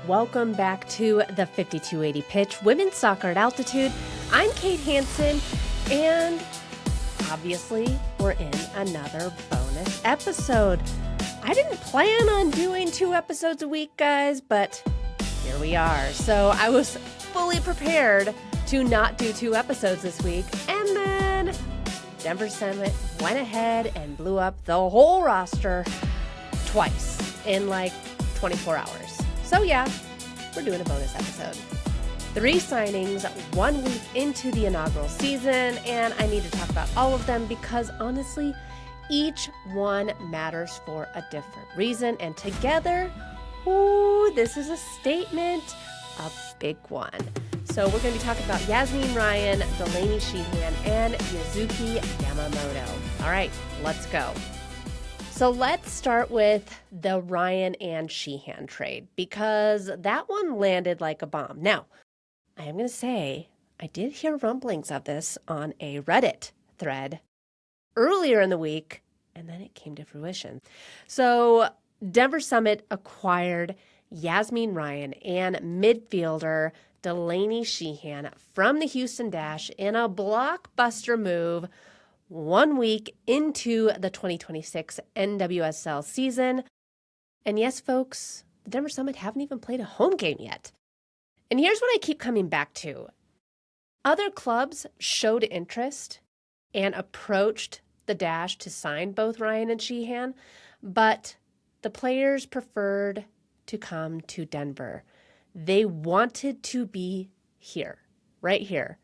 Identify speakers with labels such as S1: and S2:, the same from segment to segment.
S1: Welcome back to the 5280 Pitch, Women's Soccer at Altitude. I'm Kate Hansen, and obviously we're in another bonus episode. I didn't plan on doing 2 episodes a week, guys, but here we are. So I was fully prepared to not do 2 episodes this week, and then Denver Summit went ahead and blew up the whole roster twice in like 24 hours. So yeah, we're doing a bonus episode. 3 signings, 1 week into the inaugural season, and I need to talk about all of them because honestly, each one matters for a different reason, and together, ooh, this is a statement, a big one. So we're going to be talking about Yazmeen Ryan, Delanie Sheehan, and Yuzuki Yamamoto. All right, let's go. So let's start with the Ryan and Sheehan trade because that one landed like a bomb. Now, I am going to say I did hear rumblings of this on a Reddit thread earlier in the week, and then it came to fruition. So Denver Summit acquired Yazmeen Ryan and midfielder Delanie Sheehan from the Houston Dash in a blockbuster move 1 week into the 2026 NWSL season. And yes, folks, the Denver Summit haven't even played a home game yet. And here's what I keep coming back to. Other clubs showed interest and approached the Dash to sign both Ryan and Sheehan, but the players preferred to come to Denver. They wanted to be here, right here.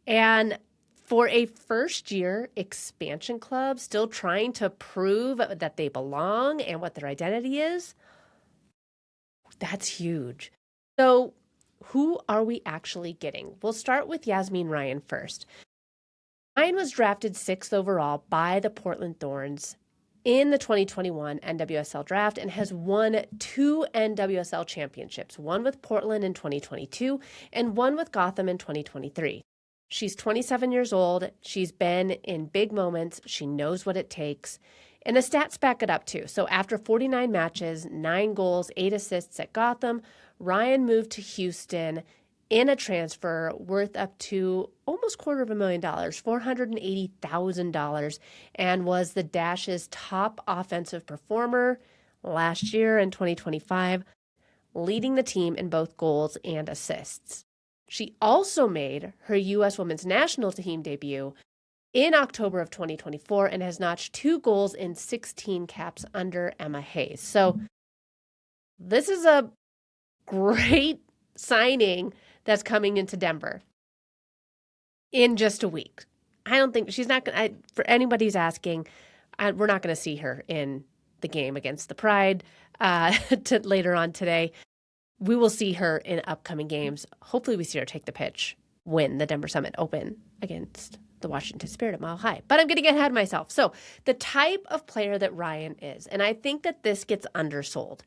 S1: And for a first-year expansion club still trying to prove that they belong and what their identity is, that's huge. So who are we actually getting? We'll start with Yazmeen Ryan first. Ryan was drafted 6th overall by the Portland Thorns in the 2021 NWSL draft and has won 2 NWSL championships, one with Portland in 2022 and one with Gotham in 2023. She's 27 years old. She's been in big moments. She knows what it takes. And the stats back it up too. So after 49 matches, 9 goals, 8 assists at Gotham, Ryan moved to Houston in a transfer worth up to almost $250,000, $480,000, and was the Dash's top offensive performer last year in 2025, leading the team in both goals and assists. She also made her U.S. Women's National Team debut in October of 2024 and has notched 2 goals in 16 caps under Emma Hayes. So this is a great signing that's coming into Denver in just a week. I don't think she's not going to, for anybody's asking, we're not going to see her in the game against the Pride later on today. We will see her in upcoming games. Hopefully we see her take the pitch when the Denver Summit Open against the Washington Spirit at Mile High. But I'm going to get ahead of myself. So the type of player that Ryan is, and I think that this gets undersold,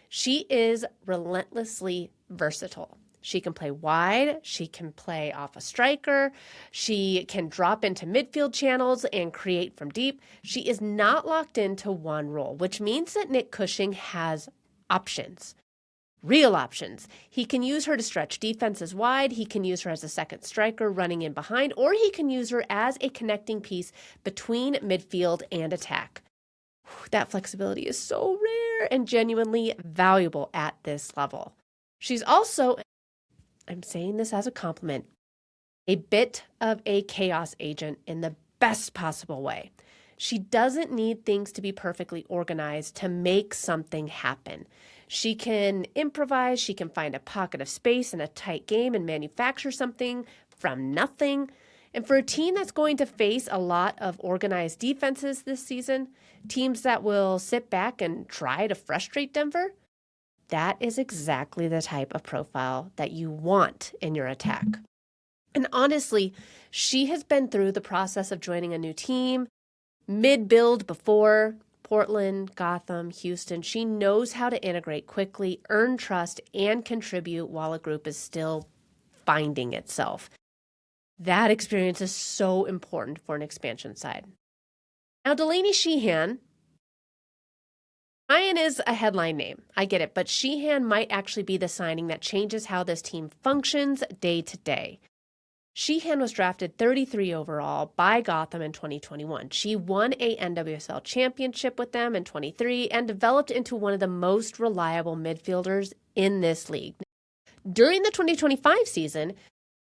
S1: she is relentlessly versatile. She can play wide, she can play off a striker, she can drop into midfield channels and create from deep. She is not locked into one role, which means that Nick Cushing has options. Real options. He can use her to stretch defenses wide, he can use her as a second striker running in behind, or he can use her as a connecting piece between midfield and attack. That flexibility is so rare and genuinely valuable at this level. She's also, I'm saying this as a compliment, a bit of a chaos agent in the best possible way. She doesn't need things to be perfectly organized to make something happen. She can improvise, she can find a pocket of space in a tight game and manufacture something from nothing. And for a team that's going to face a lot of organized defenses this season, teams that will sit back and try to frustrate Denver, that is exactly the type of profile that you want in your attack. And honestly, she has been through the process of joining a new team, mid-build before, Portland, Gotham, Houston. She knows how to integrate quickly, earn trust, and contribute while a group is still finding itself. That experience is so important for an expansion side. Now, Delanie Sheehan, Ryan is a headline name. I get it, but Sheehan might actually be the signing that changes how this team functions day to day. Sheehan was drafted 33 overall by Gotham in 2021. She won a NWSL championship with them in 23 and developed into one of the most reliable midfielders in this league. During the 2025 season,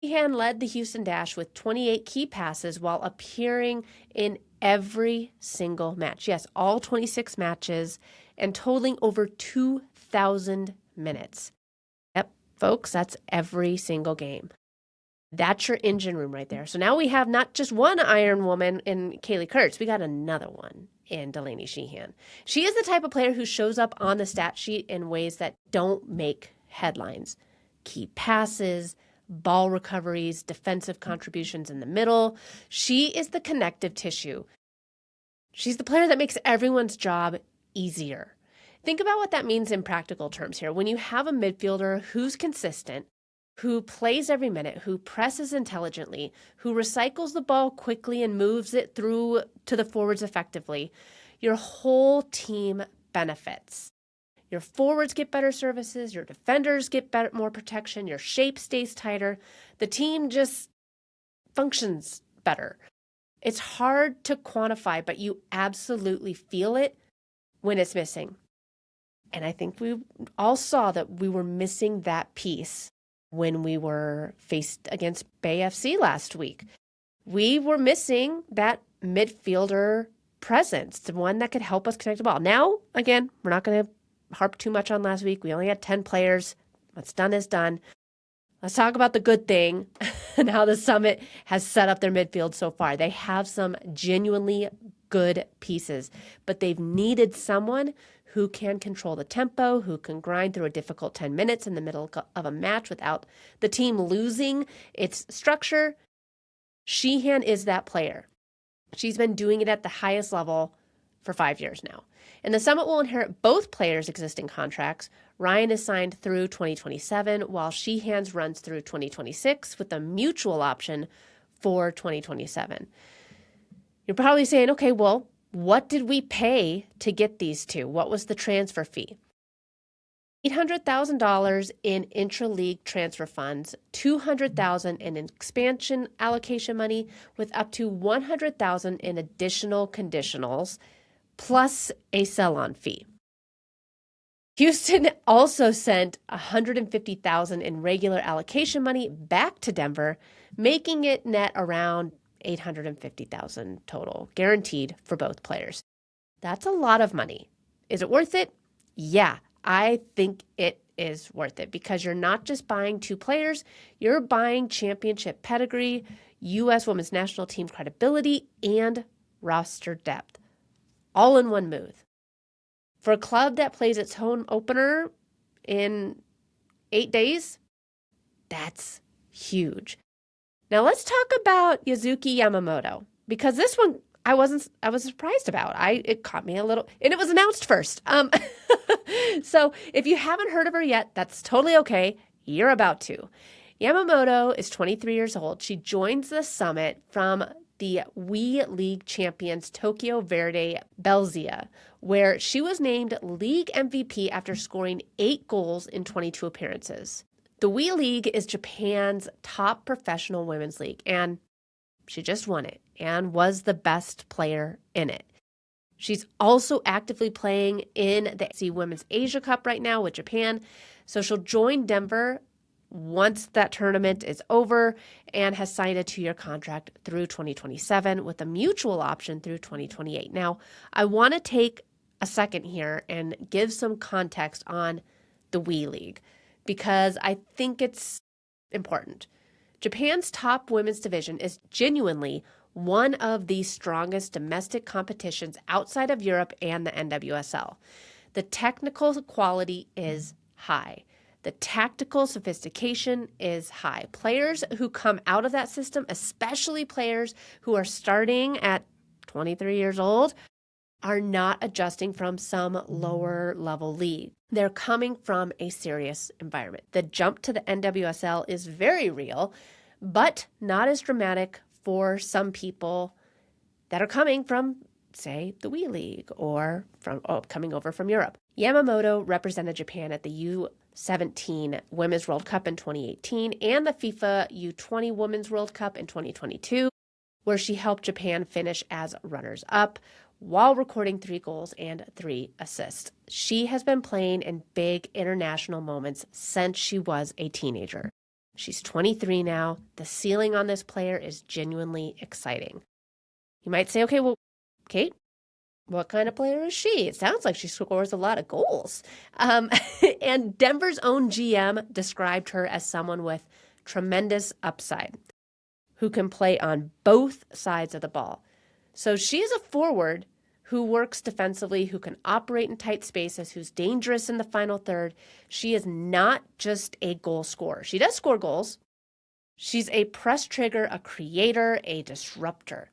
S1: Sheehan led the Houston Dash with 28 key passes while appearing in every single match. Yes, all 26 matches and totaling over 2,000 minutes. Yep, folks, that's every single game. That's your engine room right there. So now we have not just one Iron Woman in Kaylee Kurtz, we got another one in Delanie Sheehan. She is the type of player who shows up on the stat sheet in ways that don't make headlines. Key passes, ball recoveries, defensive contributions in the middle. She is the connective tissue. She's the player that makes everyone's job easier. Think about what that means in practical terms here. When you have a midfielder who's consistent, who plays every minute, who presses intelligently, who recycles the ball quickly and moves it through to the forwards effectively, your whole team benefits. Your forwards get better services, your defenders get more protection, your shape stays tighter. The team just functions better. It's hard to quantify, but you absolutely feel it when it's missing. And I think we all saw that we were missing that piece when we were faced against Bay FC last week. We were missing that midfielder presence, the one that could help us connect the ball. Now, again, we're not going to harp too much on last week. We only had 10 players. What's done is done. Let's talk about the good thing and how the Summit has set up their midfield so far. They have some genuinely good pieces, but they've needed someone who can control the tempo, who can grind through a difficult 10 minutes in the middle of a match without the team losing its structure. Sheehan is that player. She's been doing it at the highest level for 5 years now. And the Summit will inherit both players' existing contracts. Ryan is signed through 2027, while Sheehan's runs through 2026 with a mutual option for 2027. You're probably saying, okay, well, what did we pay to get these two? What was the transfer fee? $800,000 in intra-league transfer funds, $200,000 in expansion allocation money, with up to $100,000 in additional conditionals, plus a sell-on fee. Houston also sent $150,000 in regular allocation money back to Denver, making it net around $850,000 total, guaranteed for both players. That's a lot of money. Is it worth it? Yeah, I think it is worth it because you're not just buying two players, you're buying championship pedigree, U.S. Women's National Team credibility, and roster depth, all in one move. For a club that plays its home opener in 8 days, that's huge. Now let's talk about Yuzuki Yamamoto, because this one I was surprised about. It caught me a little, and it was announced first. So if you haven't heard of her yet, that's totally okay. You're about to. Yamamoto is 23 years old. She joins the Summit from the WE League champions Tokyo Verdy Beleza, where she was named league MVP after scoring 8 goals in 22 appearances. The WE League is Japan's top professional women's league, and she just won it and was the best player in it. She's also actively playing in the Women's Asia Cup right now with Japan, so she'll join Denver once that tournament is over and has signed a 2-year contract through 2027 with a mutual option through 2028. Now, I want to take a second here and give some context on the WE League because I think it's important. Japan's top women's division is genuinely one of the strongest domestic competitions outside of Europe and the NWSL. The technical quality is high. The tactical sophistication is high. Players who come out of that system, especially players who are starting at 23 years old, are not adjusting from some lower level league. They're coming from a serious environment. The jump to the NWSL is very real, but not as dramatic for some people that are coming from say, the WE League or coming over from Europe. Yamamoto represented Japan at the U17 Women's World Cup in 2018 and the FIFA U20 Women's World Cup in 2022, where she helped Japan finish as runners-up while recording 3 goals and 3 assists. She has been playing in big international moments since she was a teenager. She's 23 now. The ceiling on this player is genuinely exciting. You might say, okay, well, Kate, what kind of player is she? It sounds like she scores a lot of goals. And Denver's own GM described her as someone with tremendous upside who can play on both sides of the ball. So she's a forward who works defensively, who can operate in tight spaces, who's dangerous in the final third. She is not just a goal scorer. She does score goals. She's a press trigger, a creator, a disruptor.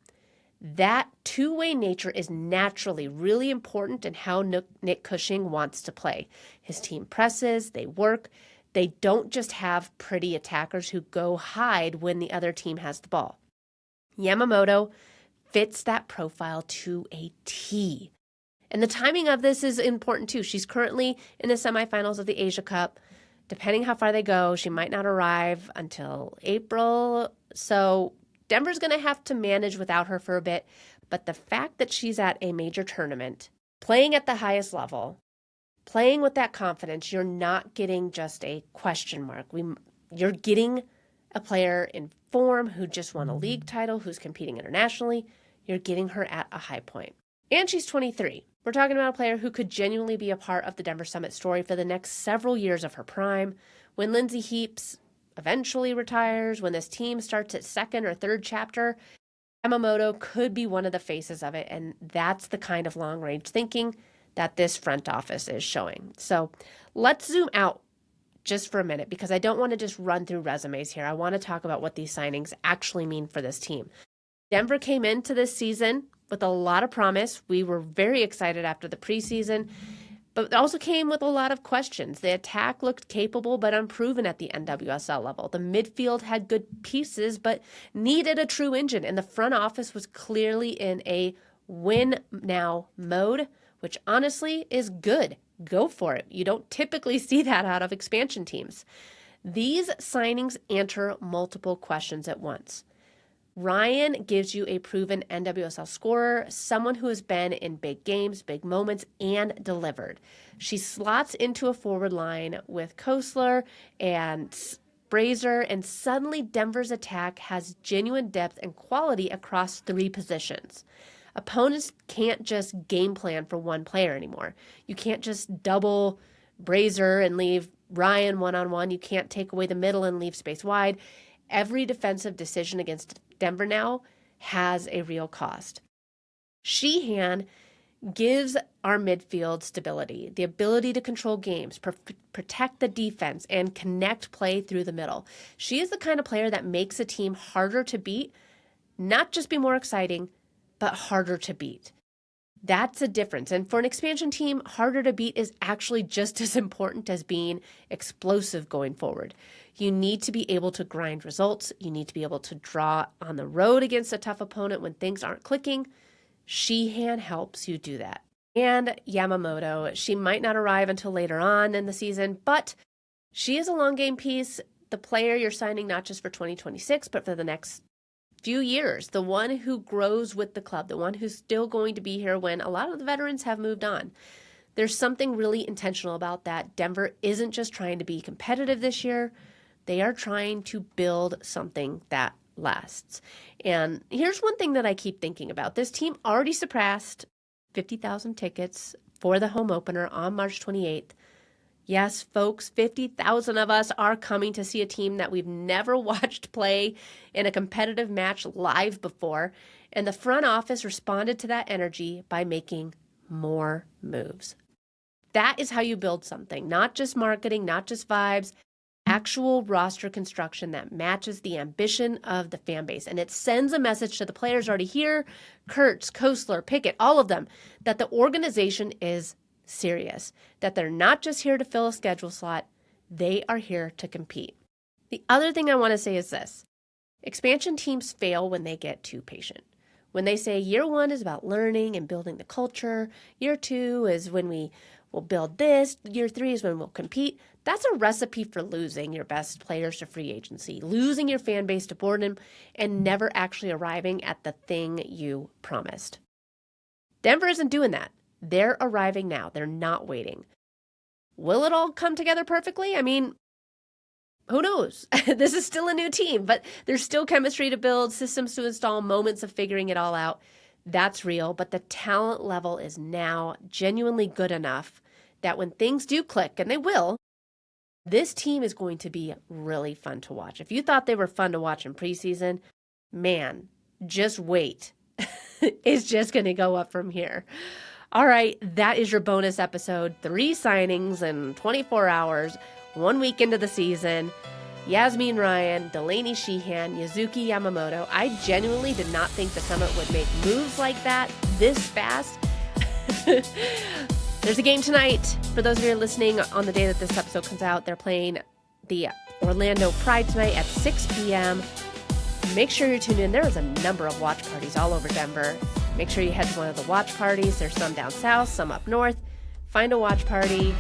S1: That two-way nature is naturally really important in how Nick Cushing wants to play. His team presses, they work. They don't just have pretty attackers who go hide when the other team has the ball. Yamamoto fits that profile to a T. And the timing of this is important too. She's currently in the semifinals of the Asia Cup. Depending how far they go, she might not arrive until April. So Denver's going to have to manage without her for a bit. But the fact that she's at a major tournament, playing at the highest level, playing with that confidence, you're not getting just a question mark. You're getting a player in form who just won a league title, who's competing internationally. You're getting her at a high point. And she's 23. We're talking about a player who could genuinely be a part of the Denver Summit story for the next several years of her prime. When Lindsay Heaps eventually retires, when this team starts its second or third chapter, Yamamoto could be one of the faces of it. And that's the kind of long-range thinking that this front office is showing. So let's zoom out just for a minute, because I don't want to just run through resumes here. I want to talk about what these signings actually mean for this team. Denver came into this season with a lot of promise. We were very excited after the preseason, but it also came with a lot of questions. The attack looked capable but unproven at the NWSL level. The midfield had good pieces but needed a true engine, and the front office was clearly in a win-now mode, which honestly is good. Go for it. You don't typically see that out of expansion teams. These signings answer multiple questions at once. Ryan gives you a proven NWSL scorer, someone who has been in big games, big moments, and delivered. She slots into a forward line with Kössler and Brazier, and suddenly Denver's attack has genuine depth and quality across 3 positions. Opponents can't just game plan for one player anymore. You can't just double Brazier and leave Ryan one-on-one. You can't take away the middle and leave space wide. Every defensive decision against Denver now has a real cost. Sheehan gives our midfield stability, the ability to control games, protect the defense, and connect play through the middle. She is the kind of player that makes a team harder to beat, not just be more exciting, but harder to beat. That's a difference. And for an expansion team, harder to beat is actually just as important as being explosive going forward. You need to be able to grind results. You need to be able to draw on the road against a tough opponent when things aren't clicking. Sheehan helps you do that. And Yamamoto, she might not arrive until later on in the season, but she is a long game piece, the player you're signing not just for 2026, but for the next few years, the one who grows with the club, the one who's still going to be here when a lot of the veterans have moved on. There's something really intentional about that. Denver isn't just trying to be competitive this year. They are trying to build something that lasts. And here's one thing that I keep thinking about. This team already surpassed 50,000 tickets for the home opener on March 28th. Yes, folks, 50,000 of us are coming to see a team that we've never watched play in a competitive match live before. And the front office responded to that energy by making more moves. That is how you build something, not just marketing, not just vibes, actual roster construction that matches the ambition of the fan base. And it sends a message to the players already here, Kurtz, Kössler, Pickett, all of them, that the organization is serious, that they're not just here to fill a schedule slot, they are here to compete. The other thing I want to say is this. Expansion teams fail when they get too patient, When they say year 1 is about learning and building the culture, year 2 is when we will build this, year 3 is when we'll compete, that's a recipe for losing your best players to free agency, losing your fan base to boredom, and never actually arriving at the thing you promised. Denver isn't doing that. They're arriving now. They're not waiting. Will it all come together perfectly? I mean, who knows? This is still a new team, but there's still chemistry to build, systems to install, moments of figuring it all out. That's real, but the talent level is now genuinely good enough that when things do click, and they will, this team is going to be really fun to watch. If you thought they were fun to watch in preseason, man, just wait. It's just going to go up from here. All right, that is your bonus episode. 3 signings in 24 hours, 1 week into the season. Yazmeen Ryan, Delanie Sheehan, Yuzuki Yamamoto. I genuinely did not think the Summit would make moves like that this fast. There's a game tonight. For those of you who are listening on the day that this episode comes out, they're playing the Orlando Pride tonight at 6 p.m. Make sure you're tuned in. There is a number of watch parties all over Denver. Make sure you head to one of the watch parties. There's some down south, some up north. Find a watch party,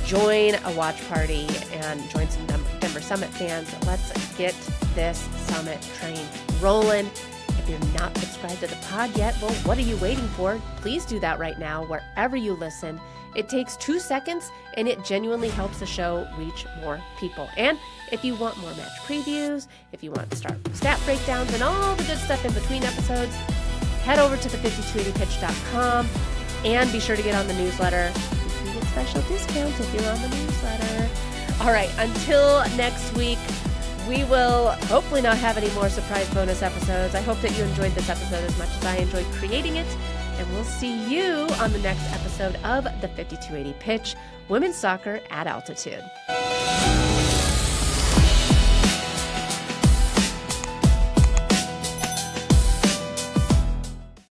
S1: join a watch party, and join some Denver Summit fans. Let's get this Summit train rolling. If you're not subscribed to the pod yet, well, what are you waiting for? Please do that right now, wherever you listen. It takes 2 seconds, and it genuinely helps the show reach more people. And if you want more match previews, if you want to start stat breakdowns and all the good stuff in between episodes, head over to the5280pitch.com and be sure to get on the newsletter. You can get special discounts if you're on the newsletter. All right, until next week, we will hopefully not have any more surprise bonus episodes. I hope that you enjoyed this episode as much as I enjoyed creating it. And we'll see you on the next episode of the 5280 Pitch, Women's Soccer at Altitude.